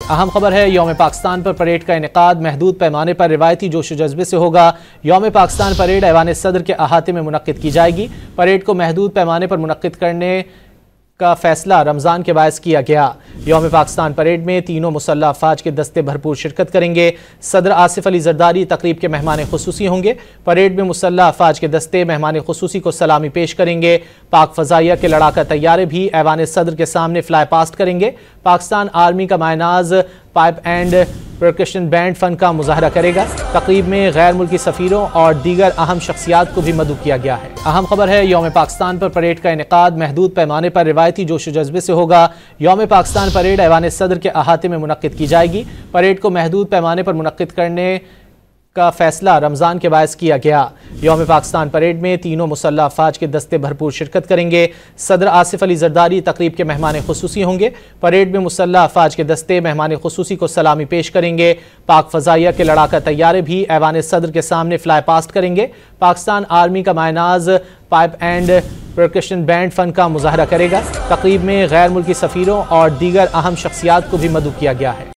अहम खबर है, यौम पाकिस्तान पर परेड का इनेकाद महदूद पैमाने पर रिवायती जोश जज्बे से होगा। यौम पाकिस्तान परेड ऐवान सदर के अहाते में मुनक्किद की जाएगी। परेड को महदूद पैमाने पर मुनक्किद करने का फैसला रमज़ान के बायस किया गया। यौम पाकिस्तान परेड में तीनों मुसल्लह अफवाज के दस्ते भरपूर शिरकत करेंगे। सदर आसिफ अली जरदारी तकरीब के मेहमान खुसूसी होंगे। परेड में मुसल्लह अफवाज के दस्ते मेहमान खुसूसी को सलामी पेश करेंगे। पाक फ़ज़ाइया के लड़ाका तैयारे भी ऐवान सदर के सामने फ्लाई पास्ट करेंगे। पाकिस्तान आर्मी का मायनाज पाइप एंड परकशन बैंड फन का मुजाहरा करेगा। तकरीब में गैर मुल्की सफ़ीरों और दीगर अहम शख्सियात को भी मदऊ किया गया है। अहम खबर है, यौम पाकिस्तान पर परेड का इनेकाद महदूद पैमाने पर रिवायती जोश जज्बे से होगा। यौम पाकिस्तान परेड ऐवान सदर के अहाते में मुनक्किद की जाएगी। परेड को महदूद पैमाने पर मुनक्किद करने का फैसला रमज़ान के बायस किया गया। यौम पाकिस्तान परेड में तीनों मुसल्लह अफवाज के दस्ते भरपूर शिरकत करेंगे। सदर आसिफ अली जरदारी तकरीब के मेहमान खुसूसी होंगे। परेड में मुसल्लह अफवाज के दस्ते मेहमान खुसूसी को सलामी पेश करेंगे। पाक फ़ज़ाइया के लड़ाका तैयारे भी ऐवान सदर के सामने फ्लाई पास्ट करेंगे। पाकिस्तान आर्मी का मायनाज पाइप एंड परकशन बैंड फन का मुजाहरा करेगा। तकरीब में गैर मुल्की सफ़ीरों और दीगर अहम शख्सियात को भी मदऊ किया गया है।